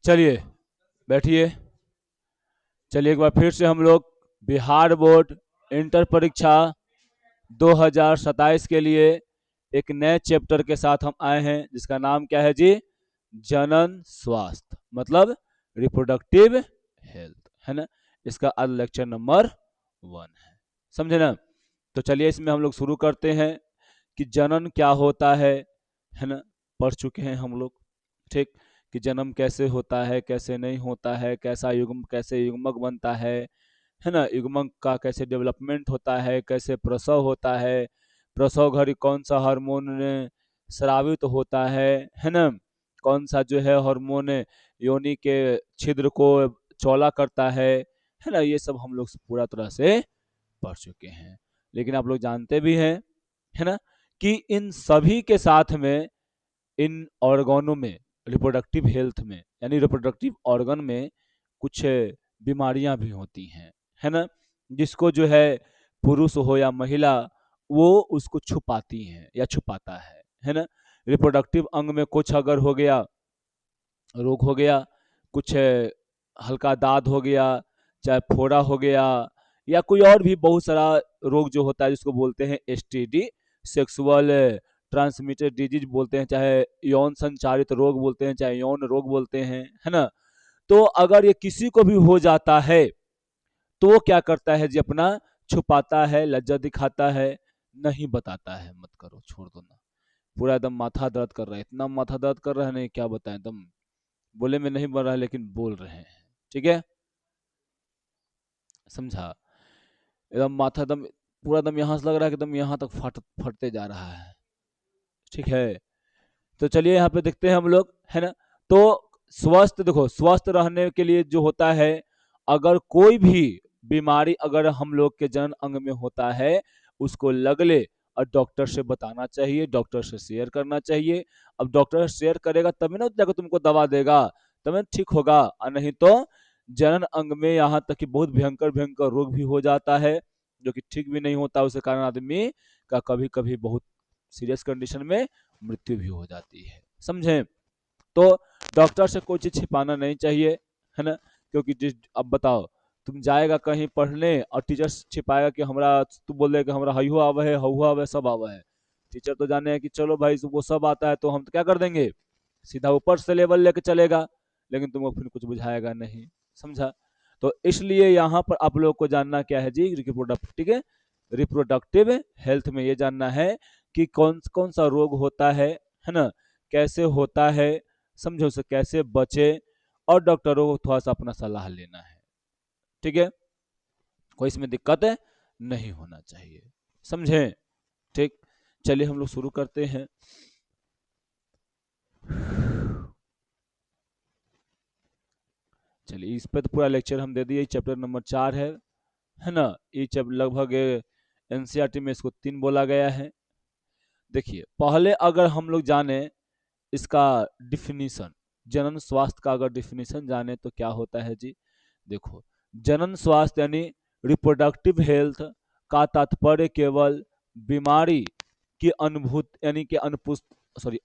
चलिए बैठिए। चलिए एक बार फिर से हम लोग बिहार बोर्ड इंटर परीक्षा 2027 के लिए एक नए चैप्टर के साथ हम आए हैं, जिसका नाम क्या है जी? जनन स्वास्थ्य, मतलब रिप्रोडक्टिव हेल्थ, है ना। इसका आज लेक्चर नंबर 1 है, समझे ना। तो चलिए इसमें हम लोग शुरू करते हैं कि जनन क्या होता है ना। पढ़ चुके हैं हम लोग, ठीक, कि जन्म कैसे होता है, कैसे नहीं होता है, कैसे युग्मक बनता है ना, युग्मक का कैसे डेवलपमेंट होता है, कैसे प्रसव होता है, प्रसव घड़ी कौन सा हार्मोन स्रावित होता है ना, कौन सा जो है हार्मोन योनि के छिद्र को चौड़ा करता है ना। ये सब हम लोग पूरा तरह से पढ़ चुके हैं। लेकिन आप लोग जानते भी हैं, है ना, कि इन सभी के साथ में इन ऑर्गनों में, रिप्रोडक्टिव हेल्थ में यानी रिप्रोडक्टिव ऑर्गन में कुछ बीमारियां भी होती हैं, है ना, जिसको जो है पुरुष हो या महिला वो उसको छुपाती हैं या छुपाता है ना। रिप्रोडक्टिव अंग में कुछ अगर हो गया, रोग हो गया, कुछ हल्का दाद हो गया, चाहे फोड़ा हो गया, या कोई और भी बहुत सारा रोग जो होता है जिसको बोलते हैं एसटीडी, सेक्सुअल ट्रांसमिटेड डिजीज बोलते हैं, चाहे यौन संचारित रोग बोलते हैं, चाहे यौन रोग बोलते हैं, है ना। तो अगर ये किसी को भी हो जाता है तो वो क्या करता है जी? अपना छुपाता है, लज्जा दिखाता है, नहीं बताता है। मत करो, छोड़ दो ना। पूरा एकदम माथा दर्द कर रहा है, इतना माथा दर्द कर रहा है, नहीं क्या बताएं, एकदम बोले में नहीं बन रहा है लेकिन बोल रहे हैं, ठीक है, समझा। एकदम माथा एकदम पूरा एकदम यहाँ से लग रहा है कि एकदम यहाँ तक फटते जा रहा है, ठीक है। तो चलिए यहाँ पे देखते हैं हम लोग, है ना। तो स्वस्थ, देखो स्वस्थ रहने के लिए जो होता है, अगर कोई भी बीमारी अगर हम लोग के जनन अंग में होता है, उसको लगले और डॉक्टर से बताना चाहिए, डॉक्टर से शेयर करना चाहिए। अब डॉक्टर शेयर करेगा तभी ना जाकर तुमको दवा देगा, तभी ठीक होगा, और नहीं तो जनन अंग में यहाँ तक कि बहुत भयंकर भयंकर रोग भी हो जाता है, जो कि ठीक भी नहीं होता। उसके कारण आदमी का कभी कभी बहुत सीरियस कंडीशन में मृत्यु भी हो जाती है, समझे। तो डॉक्टर से कोई चीज छिपाना नहीं चाहिए, है ना। क्योंकि जिस, अब बताओ, तुम जाएगा कहीं पढ़ने और टीचर छिपाएगा कि हमरा, तू बोल देगा हमरा हयू आवे है, हऊ आवे है, सब आवे है। टीचर तो जाने हैं कि चलो भाई वो सब आता है, तो हम तो क्या कर देंगे, सीधा ऊपर से लेवल लेके चलेगा, लेकिन तुमको फिर कुछ बुझाएगा नहीं, समझा। तो इसलिए यहाँ पर आप लोग को जानना क्या है जी, रिप्रोडक्टिव, रिप्रोडक्टिव हेल्थ में ये जानना है कि कौन कौन सा रोग होता है ना, कैसे होता है, समझो, उसे कैसे बचे, और डॉक्टरों को थोड़ा सा अपना सलाह लेना है, ठीक है। कोई इसमें दिक्कत नहीं होना चाहिए, समझे, ठीक। चलिए हम लोग शुरू करते हैं। चलिए इस पे तो पूरा लेक्चर हम दे दिए, चैप्टर नंबर 4 है ना। ये चैप्टर लगभग एनसीईआरटी में इसको 3 बोला गया है। देखिए पहले अगर हम लोग जाने इसका डिफिनीशन, जनन स्वास्थ्य का अगर डिफिनीशन जाने तो क्या होता है जी। देखो, जनन स्वास्थ्य यानी रिप्रोडक्टिव हेल्थ का तात्पर्य केवल बीमारी की अनुभूत यानी कि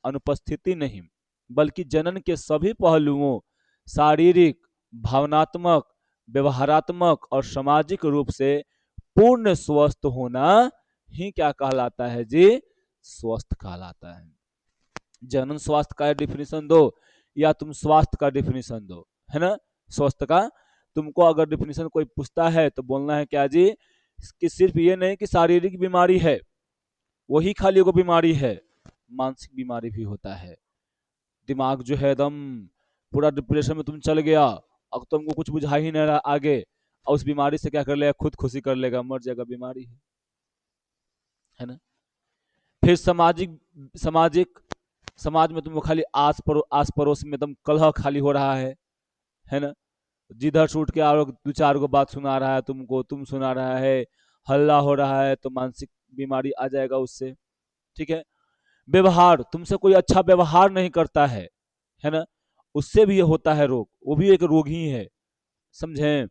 अनुपस्थिति नहीं, बल्कि जनन के सभी पहलुओं, शारीरिक, भावनात्मक, व्यवहारात्मक और सामाजिक रूप से पूर्ण स्वस्थ होना ही क्या कहलाता है जी? स्वस्थ कहलाता है। जनन स्वास्थ्य का डिफिनीशन दो या तुम स्वास्थ्य का डिफिनीशन दो, है ना। स्वास्थ्य का तुमको अगर डिफिनीशन कोई पूछता है तो बोलना है क्या जी, कि सिर्फ ये नहीं कि शारीरिक बीमारी है, वही खाली एगो बीमारी है, मानसिक बीमारी भी होता है। दिमाग जो है एकदम पूरा डिप्रेशन में तुम चल गया, अब तुमको कुछ बुझा ही नहीं रहा आगे, और उस बीमारी से क्या कर लेगा, खुद खुशी कर लेगा, मर जाएगा, बीमारी है ना। फिर सामाजिक, सामाजिक समाज में तुमको खाली आस पड़ोस में एकदम कलह खाली हो रहा है ना। जिधर छूट के और 2-4 गो बात सुना रहा है तुमको, तुम सुना रहा है, हल्ला हो रहा है, तो मानसिक बीमारी आ जाएगा उससे, ठीक है। व्यवहार, तुमसे कोई अच्छा व्यवहार नहीं करता है ना, उससे भी ये होता है रोग, वो भी एक रोग ही है, समझे।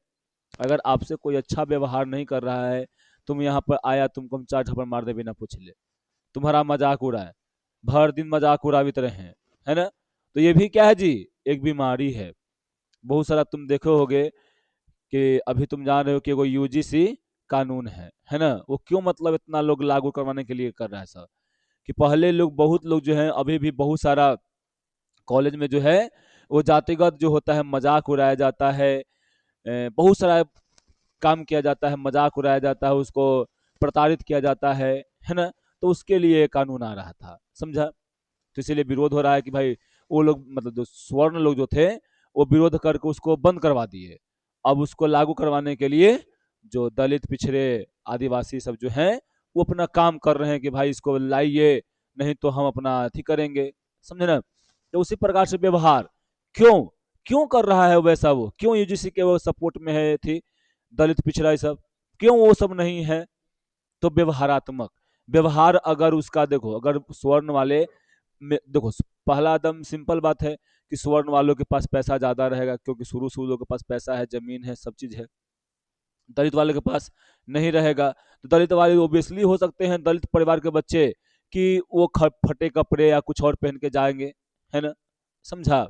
अगर आपसे कोई अच्छा व्यवहार नहीं कर रहा है, तुम यहाँ पर आया, तुमको हम 4 थप्पड़ मार दे बिना पूछ ले, तुम्हारा मजाक उड़ाए, भर दिन मजाक उड़ावित रहे, है ना, तो ये भी क्या है जी, एक बीमारी है। बहुत सारा तुम देखे होगे कि अभी तुम जान रहे हो कि वो यूजीसी कानून है ना, वो क्यों मतलब इतना लोग लागू करवाने के लिए कर रहा है सब, कि पहले लोग बहुत लोग जो है अभी भी बहुत सारा कॉलेज में जो है वो जातिगत जो होता है मजाक उड़ाया जाता है, बहुत सारा काम किया जाता है, मजाक उड़ाया जाता है, उसको प्रताड़ित किया जाता है ना। तो उसके लिए ये कानून आ रहा था, समझा। तो इसीलिए विरोध हो रहा है कि भाई वो लोग मतलब जो स्वर्ण लोग जो थे वो विरोध करके उसको बंद करवा दिए। अब उसको लागू करवाने के लिए जो दलित पिछड़े आदिवासी सब जो हैं वो अपना काम कर रहे हैं कि भाई इसको लाइए, नहीं तो हम अपना अथी करेंगे, समझे ना। तो उसी प्रकार से व्यवहार क्यों क्यों कर रहा है वैसा, वो क्यों यूजीसी के वो सपोर्ट में है थी दलित पिछड़ा ये सब, क्यों वो सब नहीं है। तो व्यवहारात्मक व्यवहार अगर उसका देखो, अगर स्वर्ण वाले देखो पहला एकदम सिंपल बात है कि स्वर्ण वालों के पास पैसा ज्यादा रहेगा, क्योंकि शुरू शुरू लोगों के पास पैसा है, जमीन है, सब चीज है। दलित वाले के पास नहीं रहेगा। तो दलित वाले ओबियसली हो सकते हैं दलित परिवार के बच्चे कि वो फटे कपड़े या कुछ और पहन के जाएंगे, है ना, समझा।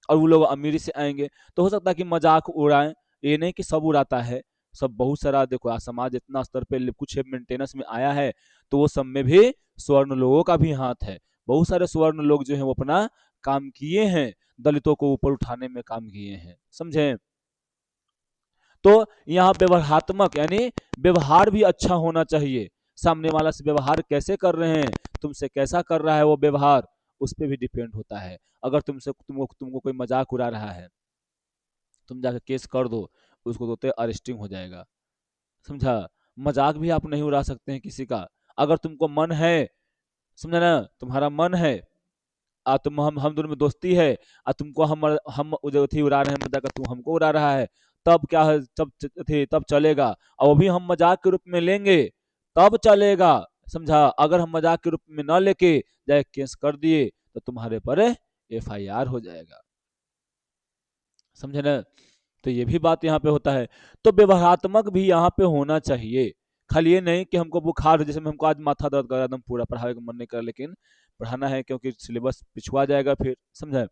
और वो लोग अमीरी से आएंगे तो हो सकता है कि मजाक उड़ाएं। ये नहीं कि सब उड़ाता है, सब बहुत सारा देखो आज समाज इतना स्तर पे कुछ मेंटेनेंस में आया है, तो वो सब में भी स्वर्ण लोगों का भी हाथ है। बहुत सारे स्वर्ण लोग जो है वो अपना काम किए हैं, दलितों को ऊपर उठाने में काम किए हैं, समझे। तो यहाँ व्यवहारात्मक यानी व्यवहार भी अच्छा होना चाहिए। सामने वाला से व्यवहार कैसे कर रहे हैं, तुमसे कैसा कर रहा है वो व्यवहार, उस पर भी डिपेंड होता है। अगर तुमको कोई मजाक उड़ा रहा है, तुम जाकर केस कर दो, उसको तो अरेस्टिंग हो जाएगा, समझा। मजाक भी आप नहीं उड़ा सकते हैं किसी का। अगर तुमको मन है, समझा ना, तुम्हारा मन है, तुम हम दोनों में दोस्ती है, तुमको हम जो थी उड़ा रहे हैं मजाक, तू हमको उड़ा रहा है, तब क्या है, तब चलेगा। और वो भी हम मजाक के रूप में लेंगे तब चलेगा, समझा। अगर हम मजाक के रूप में न लेके जाए केस कर दिए तो तुम्हारे पर एफआईआर हो जाएगा, समझे ना। तो ये भी बात यहाँ पे होता है। तो व्यवहारात्मक भी यहाँ पे होना चाहिए। खाली ये नहीं कि हमको बुखार जैसे में हमको आज माथा दर्द कर रहा है, एकदम पूरा पढ़ाई का मन नहीं कर, लेकिन पढ़ाना है क्योंकि सिलेबस पिछुआ जाएगा फिर, समझे।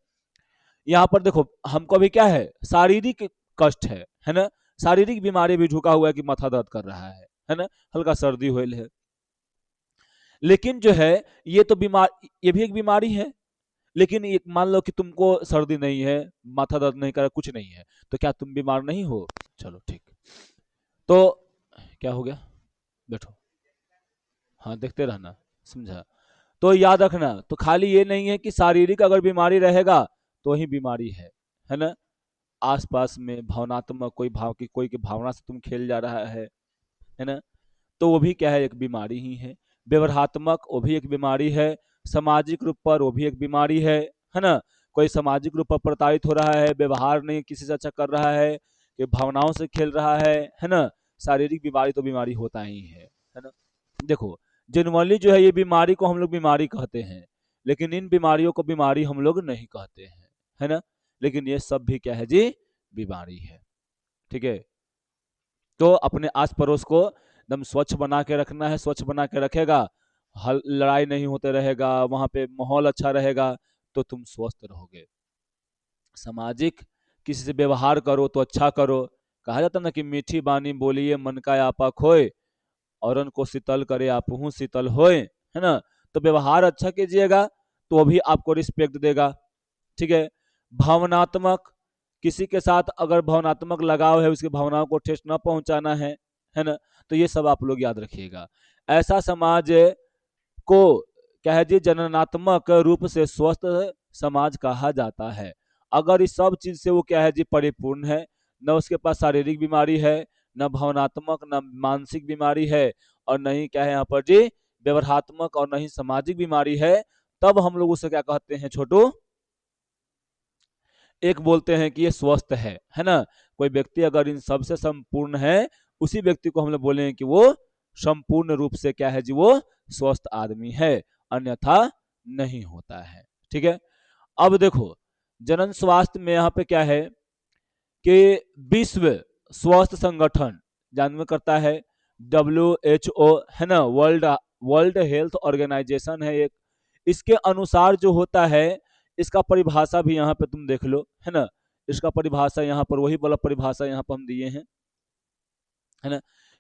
यहाँ पर देखो हमको अभी क्या है, शारीरिक कष्ट है ना, शारीरिक बीमारी भी झुका हुआ है कि माथा दर्द कर रहा है ना, हल्का सर्दी हुई है। लेकिन जो है ये तो बीमार, ये भी एक बीमारी है। लेकिन एक मान लो कि तुमको सर्दी नहीं है, माथा दर्द नहीं कर रहा, कुछ नहीं है, तो क्या तुम बीमार नहीं हो। चलो ठीक। तो क्या हो गया, बैठो, हाँ देखते रहना, समझा। तो याद रखना, तो खाली ये नहीं है कि शारीरिक अगर बीमारी रहेगा तो ही बीमारी है ना। आसपास में भावनात्मक कोई की भावना से तुम खेल जा रहा है ना, तो वो भी क्या है, एक बीमारी ही है। व्यवहारात्मक वो भी एक बीमारी है। सामाजिक रूप पर वो भी एक बीमारी है ना। कोई सामाजिक रूप पर प्रताड़ित हो रहा है, व्यवहार नहीं किसी से अच्छा कर रहा है, कि भावनाओं से खेल रहा है ना। शारीरिक बीमारी तो बीमारी होता ही है ना। देखो जनरली जो है ये बीमारी को हम लोग बीमारी कहते हैं, लेकिन इन बीमारियों को बीमारी हम लोग नहीं कहते हैं, है ना। लेकिन ये सब भी क्या है जी, बीमारी है, ठीक है। तो अपने आस पड़ोस को एकदम स्वच्छ बना के रखना है, स्वच्छ बना के रखेगा, हल लड़ाई नहीं होते रहेगा, वहां पे माहौल अच्छा रहेगा, तो तुम स्वस्थ रहोगे। सामाजिक किसी से व्यवहार करो तो अच्छा करो। कहा जाता ना कि मीठी बानी बोलिए मन का आपा खोए, औरन को शीतल करे आपहू शीतल होए, है ना। तो व्यवहार अच्छा कीजिएगा तो वो भी आपको रिस्पेक्ट देगा, ठीक है। भावनात्मक, किसी के साथ अगर भावनात्मक लगाव है, उसकी भावनाओं को ठेस न पहुंचाना है ना। तो ये सब आप लोग याद रखिएगा। ऐसा समाज को क्या है जी, जननात्मक रूप से स्वस्थ समाज कहा जाता है। अगर इस सब चीज से वो क्या है जी परिपूर्ण है, न उसके पास शारीरिक बीमारी है, न भावनात्मक, न मानसिक बीमारी है, और न ही क्या है यहाँ पर जी व्यवहारात्मक, और न ही सामाजिक बीमारी है, तब हम लोग उसे क्या कहते हैं छोटू, एक बोलते हैं कि ये स्वस्थ है ना। कोई व्यक्ति अगर इन सबसे संपूर्ण है, उसी व्यक्ति को हम लोग बोले कि वो संपूर्ण रूप से क्या है जी, वो स्वस्थ आदमी है, अन्यथा नहीं होता है, ठीक है। अब देखो जनन स्वास्थ्य में यहाँ पे क्या है कि विश्व स्वास्थ्य संगठन जानवे करता है, WHO है ना, वर्ल्ड वर्ल्ड हेल्थ ऑर्गेनाइजेशन है एक। इसके अनुसार जो होता है, इसका परिभाषा भी यहाँ पे तुम देख लो, है ना। इसका परिभाषा यहाँ पर वही वाला परिभाषा यहाँ पर हम दिए हैं, है ना,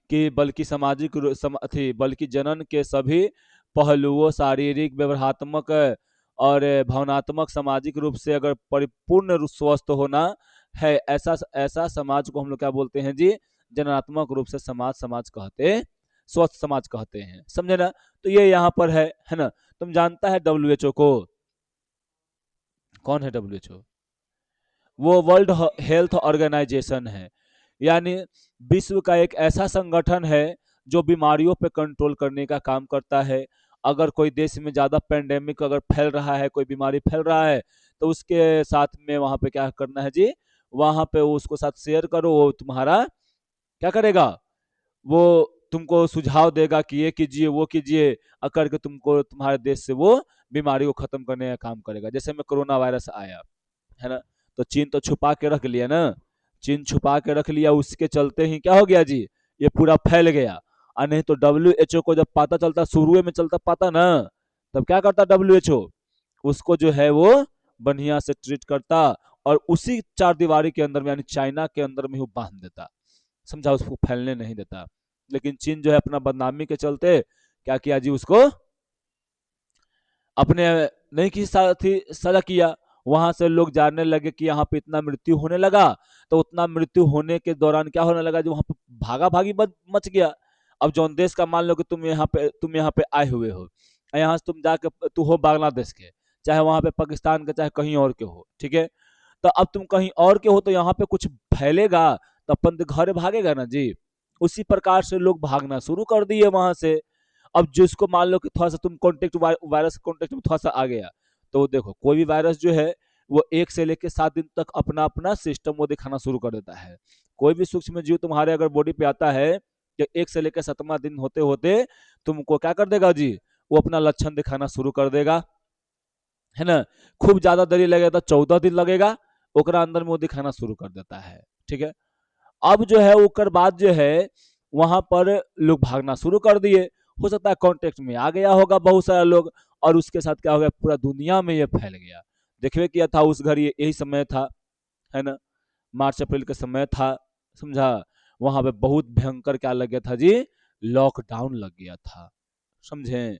कि बल्कि सामाजिक बल्कि जनन के सभी पहलुओं शारीरिक व्यवहारात्मक और भावनात्मक सामाजिक रूप से अगर परिपूर्ण स्वस्थ होना है, ऐसा ऐसा समाज को हम लोग क्या बोलते हैं जी, जननात्मक रूप से समाज कहते, स्वस्थ समाज कहते हैं, समझे ना। तो ये यहाँ पर है ना। तुम जानता है WHO को? कौन है WHO? वो वर्ल्ड हेल्थ ऑर्गेनाइजेशन है, यानी विश्व का एक ऐसा संगठन है जो बीमारियों पे कंट्रोल करने का काम करता है। अगर कोई देश में ज़्यादा पेंडेमिक अगर फैल रहा है, कोई बीमारी फैल रहा है, तो उसके साथ में वहाँ पे क्या करना है जी, वहाँ पे उसको साथ शेयर करो, वो तुम्हारा क्या करेगा, वो तुमको सुझाव देगा कि ये कीजिए वो कीजिए, करके तुमको तुम्हारे देश से वो बीमारी को खत्म करने का काम करेगा। जैसे में कोरोना वायरस आया, है ना, तो चीन तो छुपा के रख लिया ना, चीन छुपा के रख लिया, उसके चलते ही क्या हो गया जी, ये पूरा फैल गया। और नहीं तो WHO को जब पता चलता, शुरू में चलता पता ना, तब क्या करता WHO, उसको जो है वो बढ़िया से ट्रीट करता और उसी चार दीवारी के अंदर में यानी चाइना के अंदर में ही बांध देता, समझा, उसको फैलने नहीं देता। लेकिन चीन जो है अपना बदनामी के चलते क्या किया जी, उसको अपने नहीं की साथी सजा किया। वहां से लोग जानने लगे कि यहाँ पे इतना मृत्यु होने लगा, तो उतना मृत्यु होने के दौरान क्या होने लगा, जो वहां पे भागा भागी मच गया। अब जौन देश का मान लो कि तुम यहाँ पे आए हुए हो, यहाँ से तुम जाके तू हो बांग्लादेश के, चाहे वहां पे पाकिस्तान के, चाहे कहीं और के हो, ठीक है। तो अब तुम कहीं और के हो, तो यहाँ पे कुछ फैलेगा तो अपन तो घर भागेगा ना जी। उसी प्रकार से लोग भागना शुरू कर दिए वहां से। अब जिसको मान लो कि थोड़ा सा तुम वायरस कॉन्टेक्ट में थोड़ा सा आ गया, तो देखो कोई भी वायरस जो है वो 1 से लेकर 7 दिन तक अपना अपना सिस्टम वो दिखाना शुरू कर देता है। कोई भी सूक्ष्म जीव तुम्हारे अगर बॉडी पे आता है, कि 1 से लेकर 7वां दिन होते होते तुमको क्या कर देगा जी, वो अपना लक्षण दिखाना शुरू कर देगा, है ना। खूब ज्यादा देरी लगेगा तो 14 दिन लगेगा, ओकरा अंदर में वो दिखाना शुरू कर देता है, ठीक है। अब जो है ओकर बाद जो है वहां पर लोग भागना शुरू कर दिए। हो सकता है कांटेक्ट में आ गया होगा बहुत सारा लोग, और उसके साथ क्या हो गया, पूरा दुनिया में ये फैल गया। देखिए किया था उस घड़ी यही समय था, है ना, मार्च अप्रैल का समय था, समझा। वहां पे बहुत भयंकर क्या लग गया था जी, लॉकडाउन लग गया था, समझे।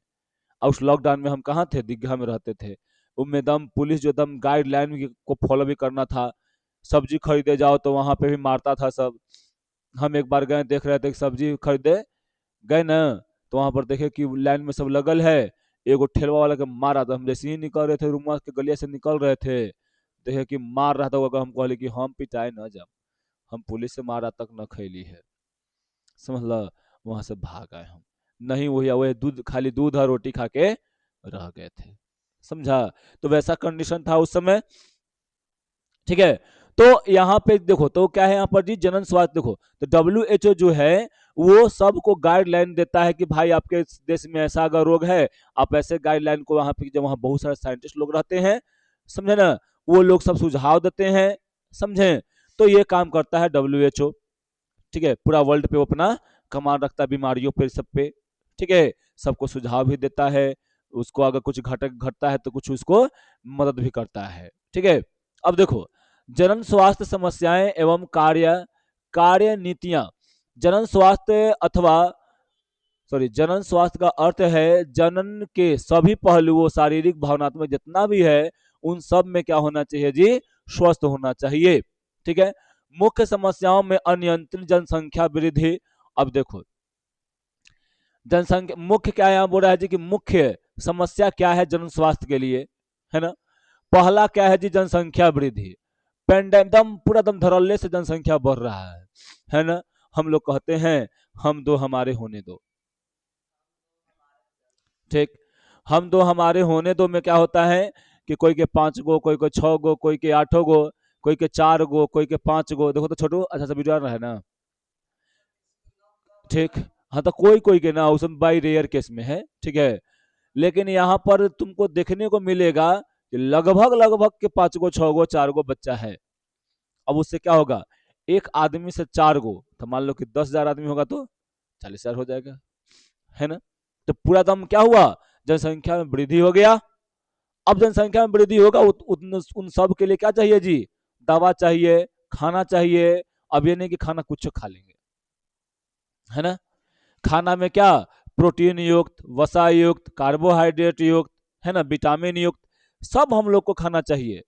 और उस लॉकडाउन में हम कहाँ थे, दीघा में रहते थे। उनमें दम पुलिस जो दम गाइडलाइन को फॉलो भी करना था। सब्जी खरीदे जाओ तो वहां पे भी मारता था सब। हम एक बार गए, देख रहे थे कि सब्जी खरीदे गए ना, तो वहां पर देखे कि लाइन में सब लगल है, एगो ठेलवा वाला के मारा था। हम जैसे ही निकल रहे थे, रूम के गलिया से निकल रहे थे, देखे कि मार रहा था। हम कहले कि हम पिटाए न जब, हम पुलिस से मारा तक न खैली है, समझ ला। वहां से भाग आए हम, नहीं वही वही दूध, खाली दूध और रोटी खा के रह गए थे, समझा। तो वैसा कंडीशन था उस समय, ठीक है। तो यहाँ पे देखो तो क्या है यहाँ पर जी, जनन स्वास्थ्य देखो, तो WHO जो है वो सबको गाइडलाइन देता है कि भाई आपके देश में ऐसा अगर रोग है, आप ऐसे गाइडलाइन को वहां पे, जब वहां बहुत सारे साइंटिस्ट लोग रहते हैं, समझे ना, वो लोग सब सुझाव देते हैं, समझे। तो ये काम करता है WHO, ठीक है। पूरा वर्ल्ड पे वो अपना कमान रखता है बीमारियों पे, सब पे, ठीक है। सबको सुझाव भी देता है, उसको अगर कुछ घटता है तो कुछ उसको मदद भी करता है, ठीक है। अब देखो, जनन स्वास्थ्य समस्याएं एवं कार्य नीतियां। जनन स्वास्थ्य अथवा जनन स्वास्थ्य का अर्थ है जनन के सभी पहलुओं, शारीरिक भावनात्मक जितना भी है, उन सब में क्या होना चाहिए जी, स्वस्थ होना चाहिए, ठीक है। मुख्य समस्याओं में अनियंत्रित जनसंख्या वृद्धि। अब देखो जनसंख्या मुख्य क्या यहाँ बोल रहा है जी, कि मुख्य समस्या क्या है जन स्वास्थ्य के लिए, है ना। पहला क्या है जी, जनसंख्या वृद्धि। पेंडेमिक पूरा दम धड़ल्ले से जनसंख्या बढ़ रहा है ना। हम लोग कहते हैं हम दो हमारे होने दो, ठीक। हम दो हमारे होने दो में क्या होता है कि कोई के 5 गो, कोई के 6 गो, कोई के 8 गो, कोई के 4 गो, कोई के 5 गो। देखो तो छोटू अच्छा सा वीडियो आ रहा है ना, ठीक। हाँ तो कोई कोई के ना, उसमें बाई रेयर केस में है, ठीक है। लेकिन यहाँ पर तुमको देखने को मिलेगा कि लगभग लगभग के 5 गो, 6 गो, 4 गो बच्चा है। अब उससे क्या होगा, एक आदमी से 4 गो, तो मान लो कि 10,000 आदमी होगा तो 40,000 हो जाएगा, है ना। तो पूरा दम क्या हुआ, जनसंख्या में वृद्धि हो गया। अब जनसंख्या में वृद्धि होगा, उन सब के लिए क्या चाहिए जी, दवा चाहिए, खाना चाहिए। अब ये नहीं कि खाना कुछ खा लेंगे, है ना। खाना में क्या, प्रोटीन युक्त, वसा युक्त, कार्बोहाइड्रेट युक्त, है ना, विटामिन युक्त, सब हम लोग को खाना चाहिए।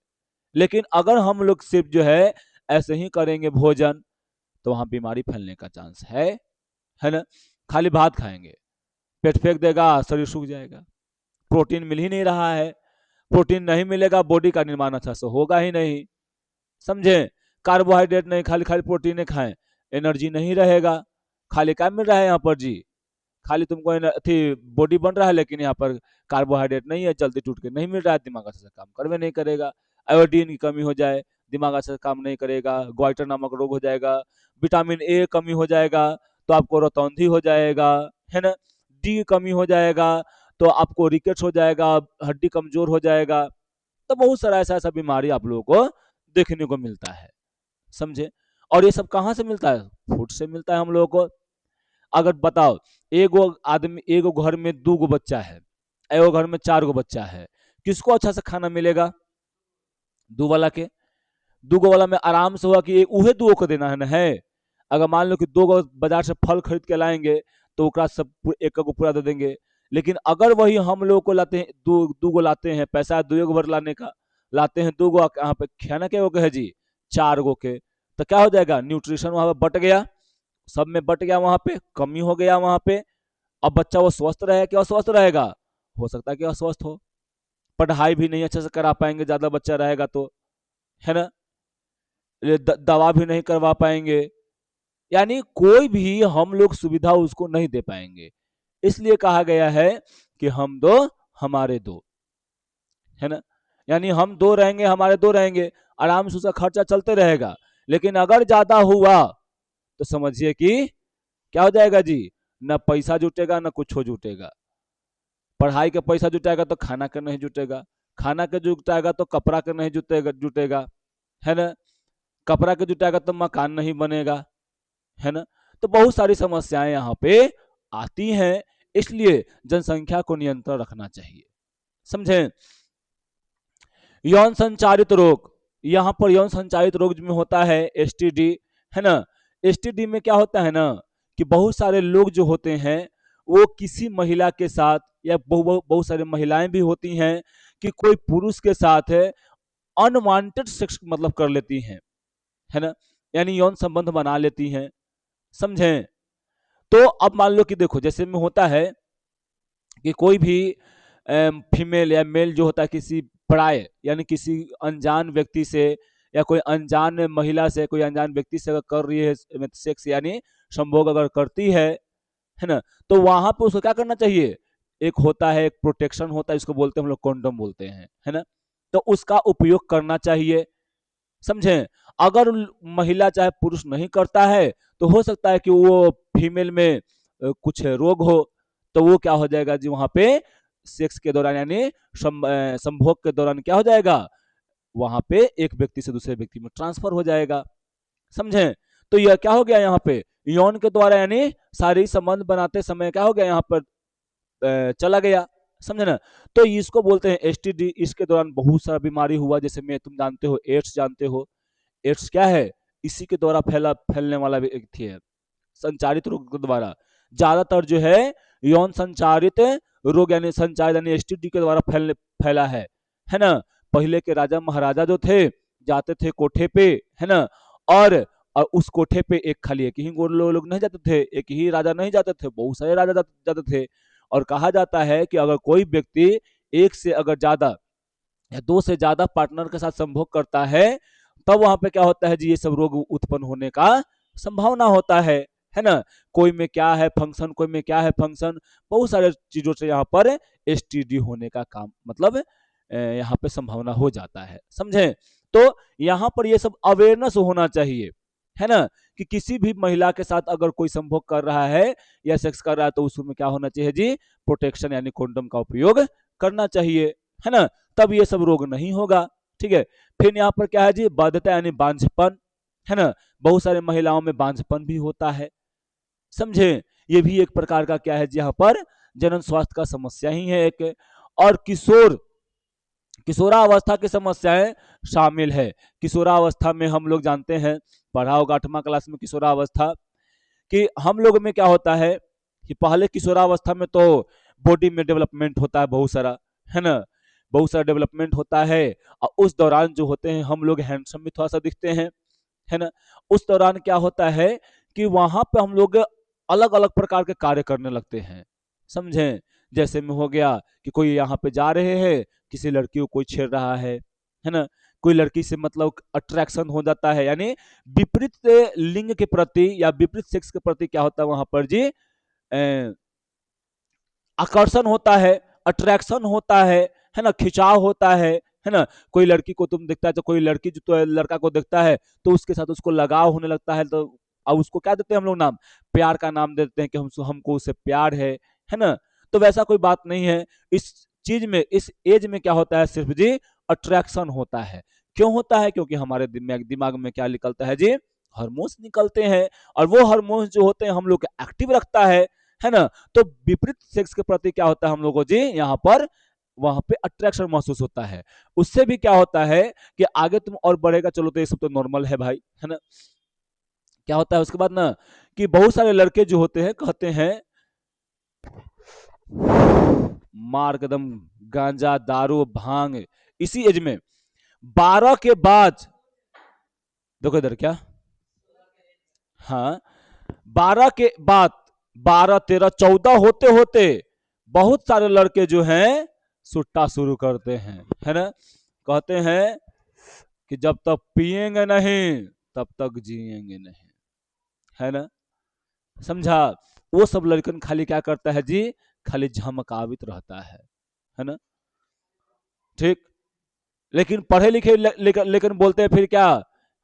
लेकिन अगर हम लोग सिर्फ जो है ऐसे ही करेंगे भोजन, तो वहां बीमारी फैलने का चांस है ना। खाली भात खाएंगे, पेट फेंक देगा, शरीर सूख जाएगा। प्रोटीन मिल ही नहीं रहा है, प्रोटीन नहीं मिलेगा, बॉडी का निर्माण अच्छा से होगा ही नहीं, समझे। कार्बोहाइड्रेट नहीं, खाली खाली प्रोटीन खाएं, एनर्जी नहीं रहेगा। खाली क्या मिल रहा है यहाँ पर जी, खाली तुमको थी बॉडी बन रहा है, लेकिन यहाँ पर कार्बोहाइड्रेट नहीं है, जल्दी टूट के नहीं मिल रहा है, दिमाग अच्छे से काम करवे नहीं करेगा। आयोडीन की कमी हो जाए, दिमाग अच्छे से काम नहीं करेगा, ग्वाइटर नामक रोग हो जाएगा। विटामिन ए कमी हो जाएगा तो आपको रतौंधी हो जाएगा, है ना। डी की कमी हो जाएगा तो आपको रिकेट्स हो जाएगा, हड्डी कमजोर हो जाएगा। तो बहुत सारा ऐसा ऐसा बीमारी आप लोगों को देखने को मिलता है, समझे। और ये सब कहाँ से मिलता है, फूड से मिलता है हम लोगों को। अगर बताओ, एगो आदमी, एगो घर में 2 गो बच्चा है, एगो घर में 4 गो बच्चा है, किसको अच्छा से खाना मिलेगा, 2 वाला के। 2 गो वाला में आराम से हुआ कि उहे 2 को देना है ना है। अगर मान लो कि 2 गो बाजार से फल खरीद के लाएंगे तो ओकरा सब एक को पूरा दे देंगे। लेकिन अगर वही हम लोग को लाते हैं, 2 गो लाते हैं, पैसा 2 भर लाने का, लाते हैं 2 गो, यहाँ पे खाना क्या है जी, 4 गो के, तो क्या हो जाएगा, न्यूट्रिशन वहां पर बट गया, सब में बट गया, वहां पे कमी हो गया वहां पे। अब बच्चा वो स्वस्थ रहेगा कि अस्वस्थ रहेगा, हो सकता है कि अस्वस्थ हो, पढ़ाई भी नहीं अच्छे से करा पाएंगे ज्यादा बच्चा रहेगा तो, है ना। दवा भी नहीं करवा पाएंगे, यानी कोई भी हम लोग सुविधा उसको नहीं दे पाएंगे। इसलिए कहा गया है कि हम दो हमारे दो, है ना। यानी हम 2 रहेंगे, हमारे 2 रहेंगे, आराम से उसका खर्चा चलते रहेगा। लेकिन अगर ज्यादा हुआ तो समझिए कि क्या हो जाएगा जी, ना पैसा जुटेगा ना कुछ हो जुटेगा। पढ़ाई का पैसा जुटाएगा तो खाना का नहीं जुटेगा, खाना का जुटाएगा तो कपड़ा का नहीं जुटेगा जुटेगा, है ना। कपड़ा का जुटाएगा तो मकान नहीं बनेगा, है ना। तो बहुत सारी समस्याएं यहाँ पे आती हैं। इसलिए जनसंख्या को नियंत्रण रखना चाहिए, समझे। यौन संचारित रोग, यहाँ पर यौन संचारित रोग में होता है एसटीडी, है ना। एसटीडी में क्या होता है ना कि बहुत सारे लोग जो होते हैं वो किसी महिला के साथ, या बहुत सारी महिलाएं भी होती हैं कि कोई पुरुष के साथ है अनवांटेड सेक्स मतलब कर लेती हैं, है ना, यानी यौन संबंध बना लेती हैं, समझें। तो अब मान लो कि देखो, जैसे में होता है कि कोई भी फीमेल या मेल जो होता है किसी पराये यानी किसी अनजान व्यक्ति से, या कोई अनजान महिला से, कोई अनजान व्यक्ति से अगर कर रही है सेक्स यानी संभोग अगर करती है ना, तो वहां पे उसको क्या करना चाहिए, एक होता है, एक प्रोटेक्शन होता है, इसको बोलते हैं हम लोग कॉन्डोम बोलते हैं, है ना। तो उसका उपयोग करना चाहिए, समझे। अगर महिला चाहे पुरुष नहीं करता है तो हो सकता है कि वो फीमेल में कुछ रोग हो, तो वो क्या हो जाएगा जी, वहां पे सेक्स के दौरान यानी संभोग के दौरान क्या हो जाएगा, वहां पे एक व्यक्ति से दूसरे व्यक्ति में ट्रांसफर हो जाएगा, समझे। तो यह क्या हो गया, यहाँ पे यौन के द्वारा यानी शारीरिक संबंध बनाते समय क्या हो गया, यहाँ पर चला गया, समझे ना। तो इसको बोलते हैं एसटीडी। इसके दौरान बहुत सारा बीमारी हुआ, जैसे मैं तुम जानते हो एड्स जानते हो, एड्स क्या है, इसी के द्वारा फैलने वाला व्यक्ति है, संचारित रोग के द्वारा। ज्यादातर जो है यौन संचारित रोग यानी संचारित यानी एसटीडी के द्वारा फैला है ना। पहले के राजा महाराजा जो थे जाते थे कोठे पे, है ना, और उस कोठे पे एक खाली एक ही लोग नहीं जाते थे, एक ही राजा नहीं जाते थे, बहुत सारे राजा जाते थे। और कहा जाता है कि अगर कोई व्यक्ति एक से अगर ज्यादा या 2 से ज्यादा पार्टनर के साथ संभोग करता है, तब वहां पे क्या होता है जी, ये सब रोग उत्पन्न होने का संभावना होता है ना। कोई में क्या है फंक्शन, कोई में क्या है फंक्शन, बहुत सारे चीजों से यहाँ पर एसटीडी होने का काम मतलब यहाँ पे संभावना हो जाता है, समझे। तो यहाँ पर ये सब अवेयरनेस होना चाहिए, है ना, कि किसी भी महिला के साथ अगर कोई संभोग कर रहा है या सेक्स कर रहा है तो उसमें क्या होना चाहिए जी, प्रोटेक्शन यानी कॉन्डोम का उपयोग करना चाहिए, है ना। तब ये सब रोग नहीं होगा, ठीक है। फिर यहाँ पर क्या है जी, बाध्यता यानी बांझपन, है ना। बहुत सारे महिलाओं में बांझपन भी होता है, समझे। ये भी एक प्रकार का क्या है जी, यहाँ पर जनन स्वास्थ्य का समस्या ही है एक। और किशोर किशोरावस्था की समस्याएं शामिल है। किशोरावस्था में हम लोग जानते हैं, पढ़ा होगा 8वां क्लास में किशोरावस्था, कि हम लोग में क्या होता है कि पहले किशोरावस्था में तो बॉडी में डेवलपमेंट होता है बहुत सारा, है ना, बहुत सारा डेवलपमेंट होता है। और उस दौरान जो होते हैं हम लोग हैंडसम भी थोड़ा सा दिखते हैं, है ना। उस दौरान क्या होता है कि वहां पे हम लोग अलग अलग प्रकार के कार्य करने लगते हैं, समझे। जैसे में हो गया कि कोई यहाँ पे जा रहे हैं, किसी लड़की को कोई छेड़ रहा है ना, कोई लड़की से मतलब अट्रैक्शन हो जाता है, यानी विपरीत लिंग के प्रति या विपरीत सेक्स के प्रति क्या होता है वहां पर जी, आकर्षण होता है, अट्रैक्शन होता है ना, खिंचाव होता है ना। कोई लड़की को तुम देखता है तो कोई लड़की जो तो लड़का को देखता है तो उसके साथ उसको लगाव होने लगता है, तो अब उसको क्या देते हैं हम लोग नाम, प्यार का नाम देते हैं कि हमको उससे प्यार है ना। तो वैसा कोई बात नहीं है। इस चीज में, इस एज में क्या होता है, सिर्फ जी अट्रैक्शन होता है। क्यों होता है? क्योंकि हमारे दिमाग में क्या निकलता है जी, हार्मोन्स निकलते हैं, और वो हार्मोन्स जो होते हैं हम लोग को एक्टिव रखता है ना। तो विपरीत सेक्स के प्रति क्या होता है हम लोगों को जी, यहाँ पर वहां पे अट्रैक्शन महसूस होता है। उससे भी क्या होता है कि आगे तुम और बढ़ेगा, चलो तो ये सब तो नॉर्मल है भाई, है ना। क्या होता है उसके बाद ना, कि बहुत सारे लड़के जो होते हैं कहते हैं मार कदम गांजा दारू भांग इसी एज में 12 के बाद, देखो इधर क्या, हाँ, 12 के बाद, 12 13 14 होते होते बहुत सारे लड़के जो हैं सुट्टा शुरू करते हैं, है ना। कहते हैं कि जब तक पिएंगे नहीं तब तक जिएंगे नहीं, है ना, समझा। वो सब लड़कन खाली क्या करता है जी, खाली झमकावित रहता है ना, ठीक। लेकिन पढ़े लिखे लेकिन बोलते हैं फिर क्या,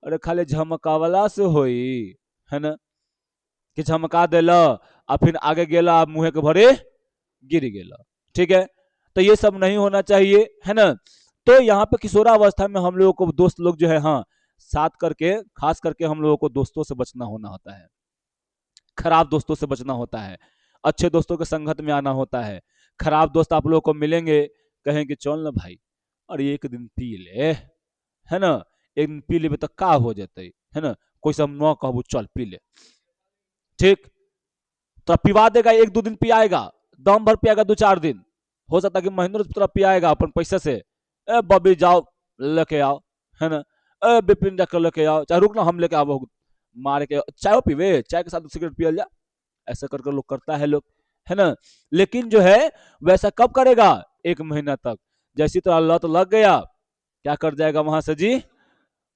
अरे खाली झमकावला से होई, है ना, कि झमका देला और फिर आगे गेला मुंह के भरे गिर गेला, ठीक है। तो ये सब नहीं होना चाहिए, है ना। तो यहाँ पे किशोरावस्था में हम लोगों को दोस्त लोग जो है, हाँ, साथ करके, खास करके हम लोगों को दोस्तों से बचना होना होता है, खराब दोस्तों से बचना होता है, अच्छे दोस्तों के संगत में आना होता है। खराब दोस्त आप लोगों को मिलेंगे, कहेंगे चल ना भाई, और एक दिन पी ले, है ना, एक दिन पी लेबे तो का हो जाते, है ना, कोई सब न कहबू चल पी ले, ठीक। तो पिवा देगा, एक दो दिन पियाएगा, दम भर पियाएगा, 2 4 दिन, हो सकता है कि महीनों तरह पियाएगा अपन पैसे से। ए बबी जाओ लेके आओ, है ना, ए बिपिन जाकर लेके आओ, चाहे रुक ना हम लेके आओ, मार के चाय पीवे, चाय के साथ सिगरेट पियल जा, ऐसा कर कर लोग करता है लोग, है ना। लेकिन जो है वैसा कब करेगा, 1 महीना तक, जैसी तो लत लग गया, क्या कर जाएगा वहां से जी,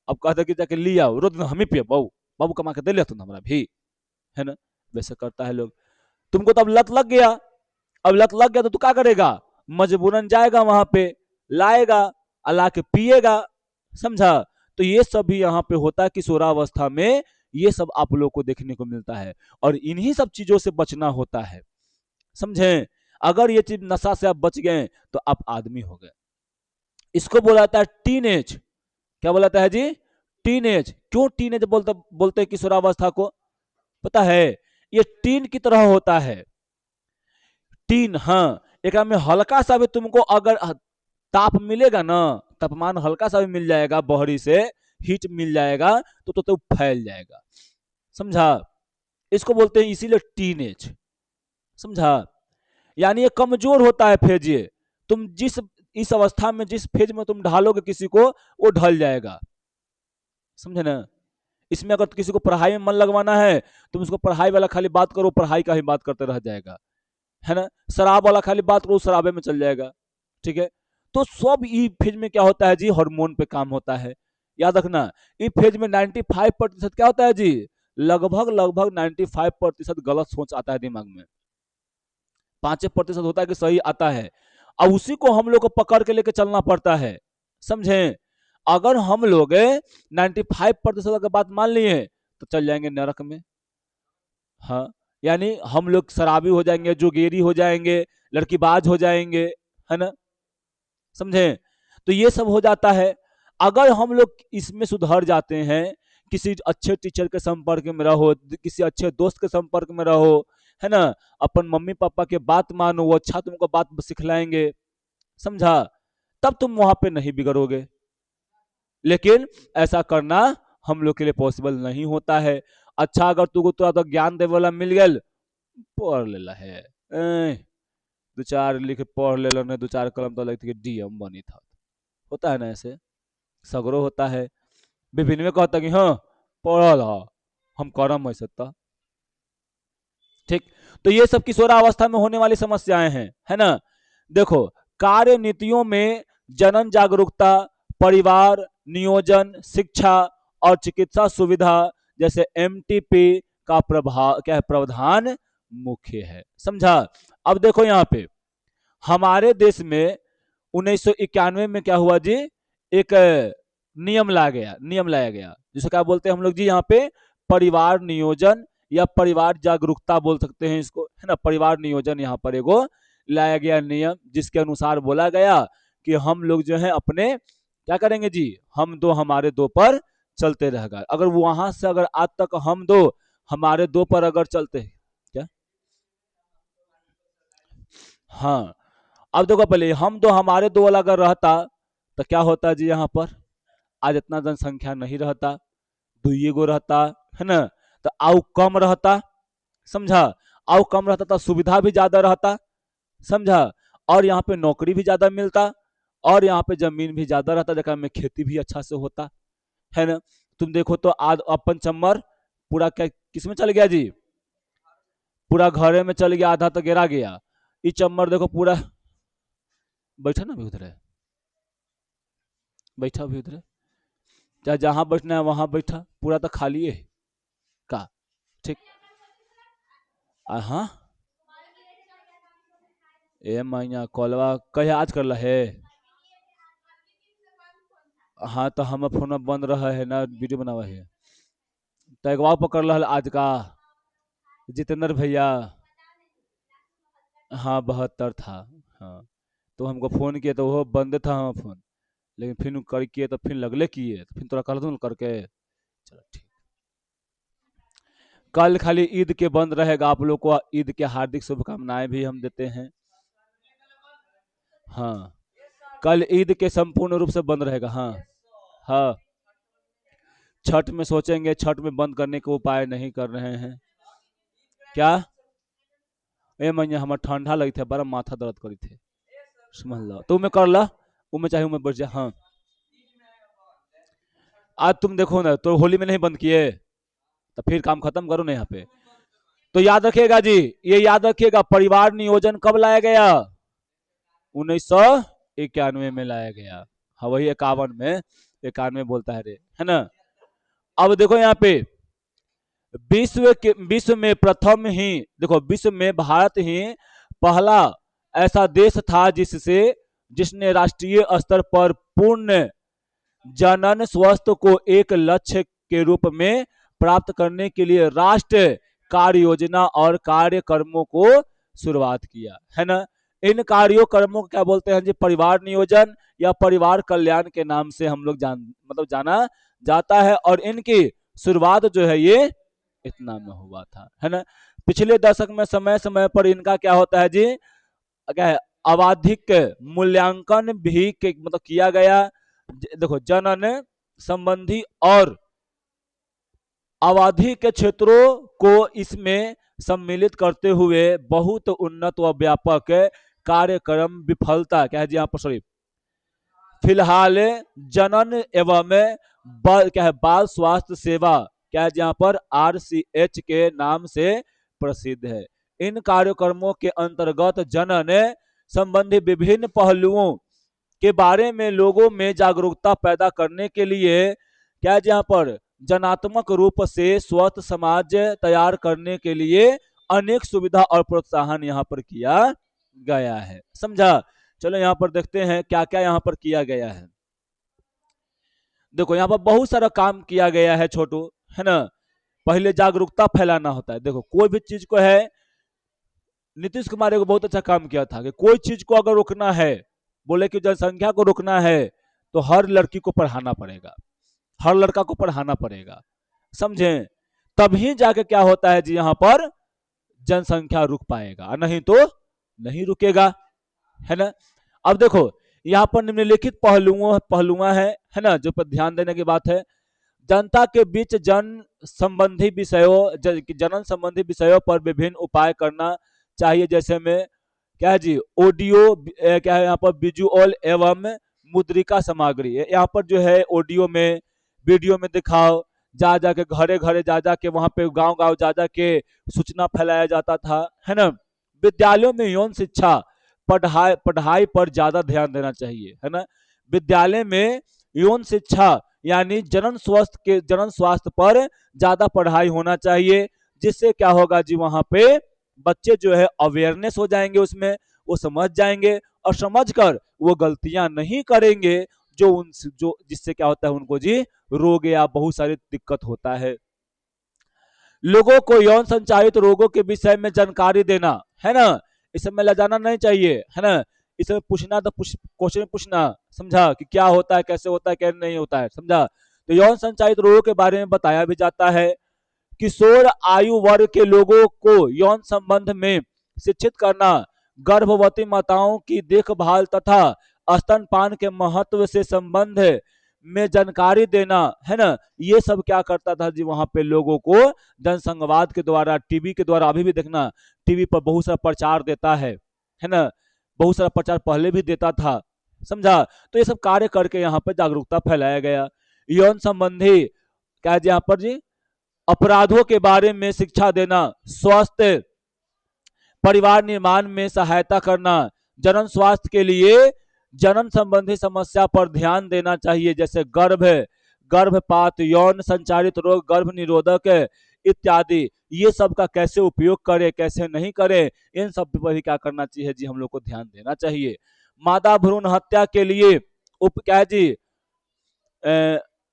अब कहते कि जाके लिया रोज हम ही पिए, बाबू बाबू कमा के दे लिया तुम हमारा भी, है ना, वैसे करता है लोग। तुमको तो अब लत लग गया, अब लत लग गया तो तू क्या करेगा, मजबूरन जाएगा वहां पे, लाएगा, अला के पिएगा, समझा। तो ये सब भी यहाँ पे होता है किशोरावस्था में, ये सब आप लोग को देखने को मिलता है, और इन्हीं सब चीजों से बचना होता है, समझे। अगर ये चीज नशा से आप बच गए तो आप आदमी हो गए। इसको बोला जाता है टीन एज। क्या बोला जाता है जी, टीन एज। क्यों टीन एज बोलते बोलते हैं किशोरावस्था को, पता है, ये टीन की तरह होता है, टीन, हाँ। एक में हल्का सा भी तुमको अगर ताप मिलेगा ना, तापमान हल्का सा भी मिल जाएगा, बहरी से हीट मिल जाएगा तो फैल जाएगा, समझा। इसको बोलते हैं इसीलिए टीनेज, समझा। यानी ये कमजोर होता है फेज, ये तुम जिस इस अवस्था में जिस फेज में तुम ढालोगे किसी को, वो ढल जाएगा, समझे ना। इसमें अगर किसी को पढ़ाई में मन लगवाना है, तुम उसको पढ़ाई वाला खाली बात करो, पढ़ाई का ही बात करते रह जाएगा, है ना। शराब वाला खाली बात करो, शराबे में चल जाएगा, ठीक है। तो सब ई फेज में क्या होता है जी, हार्मोन पे काम होता है, याद रखना। ई फेज में 95% क्या होता है जी, लगभग लगभग 95% गलत सोच आता है दिमाग में, 5% होता है कि सही आता है, और उसी को हम लोग को पकड़ के लेके चलना पड़ता है, समझे। अगर हम लोग 95% अगर बात मान लिए तो चल जाएंगे नरक में, हाँ। यानी हम लोग शराबी हो जाएंगे, जोगेरी हो जाएंगे, लड़कीबाज हो जाएंगे, है ना, समझे। तो ये सब हो जाता है। अगर हम लोग इसमें सुधर जाते हैं, किसी अच्छे टीचर के संपर्क में रहो, किसी अच्छे दोस्त के संपर्क में रहो, है ना, अपन मम्मी पापा के बात मानो, वो अच्छा तुमको बात सिखलाएंगे, समझा। तब तुम वहां पे नहीं बिगड़ोगे। लेकिन ऐसा करना हम लोग के लिए पॉसिबल नहीं होता है। अच्छा, अगर तुमको थोड़ा तो ज्ञान देवे वाला मिल गया, पढ़ लेला है, दो चार लिख पढ़ ले ने, दो चार कलम तो लगती है डीएम बनी था, होता है ना ऐसे, सगरो होता है। विभिन्न में कहता कि हाँ पढ़ल हम करम ऐसे था। ठीक, तो ये सब किशोरावस्था में होने वाली समस्याएं हैं, है ना। देखो, कार्य नीतियों में जनन जागरूकता, परिवार नियोजन, शिक्षा और चिकित्सा सुविधा जैसे एमटीपी का प्रभाव क्या है, प्रावधान मुख्य है। समझा। अब देखो यहाँ पे हमारे देश में 1991 में क्या हुआ जी, एक नियम लाया गया जिसे क्या बोलते हैं हम लोग जी यहाँ पे, परिवार नियोजन या परिवार जागरूकता बोल सकते हैं इसको, है ना। परिवार नियोजन यहाँ पर एगो लाया गया नियम, जिसके अनुसार बोला गया कि हम लोग जो है अपने क्या करेंगे जी, हम दो हमारे दो पर चलते रहेगा। अगर वहां से अगर आज तक हम दो हमारे दो पर अगर चलते, क्या, हाँ, अब देखो पहले हम दो हमारे दो वाला अगर रहता तो क्या होता जी, यहाँ पर आज इतना जनसंख्या नहीं रहता, दुइये गो रहता, है ना। तो आउ कम रहता, समझा, आउ कम रहता तो सुविधा भी ज्यादा रहता, समझा, और यहाँ पे नौकरी भी ज्यादा मिलता, और यहाँ पे जमीन भी ज्यादा रहता, जगह में खेती भी अच्छा से होता, है ना। तुम देखो तो आज अपन चम्मर पूरा क्या किसमें चल गया जी, पूरा घरे में चल गया, आधा तो गिरा गया। ये चम्मर देखो पूरा बैठा ना भी उधर है, बैठा भी उधर है, चाहे जहां बैठना है वहां बैठा, पूरा तो खाली है का। ठीक, हाँ, ए मैया कॉलवा कहे आज कर ला है, हाँ तो हम फोन बंद रहा है ना, वीडियो बनावा है, तो एक बार पकड़ ला आज का जितेंद्र भैया, हाँ 72 था, हाँ। तो हमको फोन किया तो वो बंद था हाँ फोन, लेकिन फिर कर किए तो फिर लगले किए, तो फिर तोरा कर दूँ करके, चलो ठीक। कल खाली ईद के बंद रहेगा, आप लोग को ईद के हार्दिक शुभकामनाएं भी हम देते हैं। हाँ, कल ईद के संपूर्ण रूप से बंद रहेगा। हाँ, हाँ, छठ में सोचेंगे, छठ में बंद करने के उपाय नहीं कर रहे हैं। क्या, ए मैया हमारा ठंडा लगी थे, बड़ा माथा दर्द करी थे, समझ लो, तो मैं कर ला, उमें चाहे उमें बढ़ जा। हाँ, आज तुम देखो ना, तो होली में नहीं बंद किए, तो फिर काम खत्म करो ना यहाँ पे। तो याद रखिएगा जी, ये याद रखिएगा, परिवार नियोजन कब लाया गया, 1991 में लाया गया। हाँ वही 51 में, 91 बोलता है रे, है ना। अब देखो यहाँ पे विश्व में प्रथम ही, देखो विश्व में भारत ही पहला ऐसा देश था जिसने राष्ट्रीय स्तर पर पूर्ण जनन स्वास्थ्य को एक लक्ष्य के रूप में प्राप्त करने के लिए राष्ट्र कार्य योजना और कार्यक्रमों को शुरुआत किया, है ना। इन कार्यक्रमों को क्या बोलते हैं जी, परिवार नियोजन या परिवार कल्याण के नाम से हम लोग जाना जाता है। और इनकी शुरुआत जो है ये इतना में हुआ था, है ना। पिछले दशक में समय समय पर इनका क्या होता है जी, क्या है, आवधिक मूल्यांकन भी किया गया। देखो जनन संबंधी और आबादी के क्षेत्रों को इसमें सम्मिलित करते हुए बहुत उन्नत व व्यापक कार्यक्रम विफलता क्या है जी, यहाँ पर सॉरी, फिलहाल जनन एवं क्या है बाल स्वास्थ्य सेवा क्या है यहाँ पर RCH के नाम से प्रसिद्ध है। इन कार्यक्रमों के अंतर्गत जनन संबंधी विभिन्न पहलुओं के बारे में लोगों में जागरूकता पैदा करने के लिए क्या है यहाँ पर जनात्मक रूप से स्वस्थ समाज तैयार करने के लिए अनेक सुविधा और प्रोत्साहन यहाँ पर किया गया है, समझा। चलो यहाँ पर देखते हैं क्या क्या यहाँ पर किया गया है। देखो यहाँ पर बहुत सारा काम किया गया है छोटू, है ना। पहले जागरूकता फैलाना होता है। देखो कोई भी चीज को है, नीतीश कुमार को बहुत अच्छा काम किया था कि कोई चीज को अगर रोकना है, बोले कि जनसंख्या को रोकना है तो हर लड़की को पढ़ाना पड़ेगा, हर लड़का को पढ़ाना पड़ेगा, समझे, तभी जाके क्या होता है जी यहाँ पर जनसंख्या रुक पाएगा, नहीं तो नहीं रुकेगा, है ना। अब देखो यहाँ पर निम्नलिखित पहलुआं है ना, जो पर ध्यान देने की बात है। जनता के बीच जनन संबंधी विषयों पर विभिन्न उपाय करना चाहिए, जैसे में क्या है जी, ऑडियो क्या है यहाँ पर, विजुअल एवं मुद्रिका सामग्री। यहाँ पर जो है ऑडियो में, वीडियो में दिखाओ, जा जाके घरे घरे जा जाके, वहां पे गांव गांव जा जाके सूचना फैलाया जाता था, है ना। विद्यालयों में यौन शिक्षा, पढ़ाई पढ़ाई पर ज्यादा ध्यान देना चाहिए, है ना। विद्यालय में यौन शिक्षा यानी जनन स्वास्थ्य पर ज्यादा पढ़ाई होना चाहिए, जिससे क्या होगा जी, वहां पे बच्चे जो है अवेयरनेस हो जाएंगे, उसमें वो समझ जाएंगे, और समझकर वो गलतियां नहीं करेंगे जो जिससे क्या होता है उनको जी रोग या बहुत सारी दिक्कत होता है। लोगों को यौन संचालित रोगों के विषय में जानकारी देना, है ना। इस में लजाना नहीं चाहिए, है ना। इसमें पूछना तो क्वेश्चन पूछना, समझा, कि क्या होता है, कैसे होता है, कैसे नहीं होता है, समझा। तो यौन संचालित रोगों के बारे में बताया भी जाता है। किशोर आयु वर्ग के लोगों को यौन संबंध में शिक्षित करना, गर्भवती माताओं की देखभाल तथा स्तनपान के महत्व से संबंध में जानकारी देना, है ना। ये सब क्या करता था जी, वहां पे लोगों को जनसंवाद के द्वारा, टीवी के द्वारा, अभी भी देखना टीवी पर बहुत सारा प्रचार देता है ना। बहुत सारा प्रचार पहले भी देता था, समझा। तो ये सब कार्य करके यहाँ पर जागरूकता फैलाया गया। यौन संबंधी क्या है यहाँ पर जी, अपराधों के बारे में शिक्षा देना, स्वस्थ परिवार निर्माण में सहायता करना, जनन स्वास्थ्य के लिए जनन संबंधी समस्या पर ध्यान देना चाहिए, जैसे गर्भपात, यौन संचालित रोग, गर्भ निरोधक इत्यादि। ये सब का कैसे उपयोग करें, कैसे नहीं करें, इन सब पर भी क्या करना चाहिए जी, हम लोग को ध्यान देना चाहिए। मादा भ्रूण हत्या के लिए क्या है जी,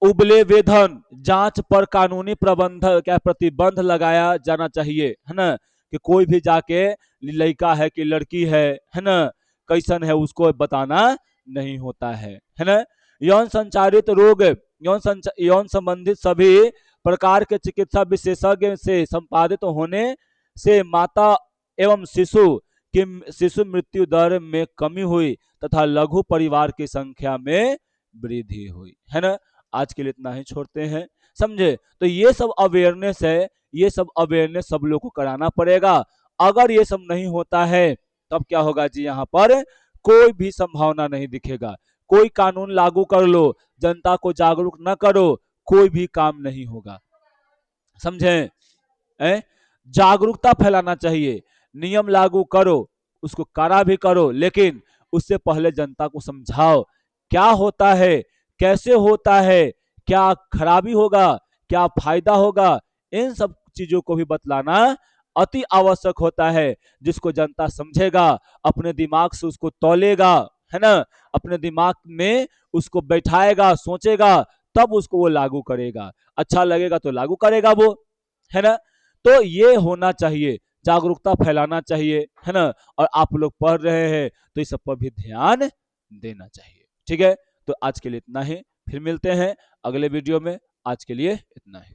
उबले वेधन जांच पर कानूनी प्रतिबंध लगाया जाना चाहिए, है ना। कि कोई भी जाके लड़का है कि लड़की है ना, कैसन है, उसको बताना नहीं होता है ना। यौन संचालित रोग, यौन संबंधित सभी प्रकार के चिकित्सा विशेषज्ञ से संपादित होने से माता एवं शिशु मृत्यु दर में कमी हुई तथा लघु परिवार की संख्या में वृद्धि हुई, है ना। आज के लिए इतना ही छोड़ते हैं, समझे। तो ये सब अवेयरनेस है, ये सब अवेयरनेस सब लोग को कराना पड़ेगा। अगर ये सब नहीं होता है तब क्या होगा जी, यहाँ पर कोई भी संभावना नहीं दिखेगा। कोई कानून लागू कर लो, जनता को जागरूक न करो, कोई भी काम नहीं होगा, समझे। जागरूकता फैलाना चाहिए, नियम लागू करो, उसको कड़ा भी करो, लेकिन उससे पहले जनता को समझाओ क्या होता है, कैसे होता है, क्या खराबी होगा, क्या फायदा होगा, इन सब चीजों को भी बतलाना अति आवश्यक होता है। जिसको जनता समझेगा, अपने दिमाग से उसको तौलेगा, है ना, अपने दिमाग में उसको बैठाएगा, सोचेगा, तब उसको वो लागू करेगा। अच्छा लगेगा तो लागू करेगा वो, है ना। तो ये होना चाहिए, जागरूकता फैलाना चाहिए, है ना। और आप लोग पढ़ रहे हैं तो इस सब पर भी ध्यान देना चाहिए, ठीक है। तो आज के लिए इतना ही, फिर मिलते हैं अगले वीडियो में। आज के लिए इतना ही।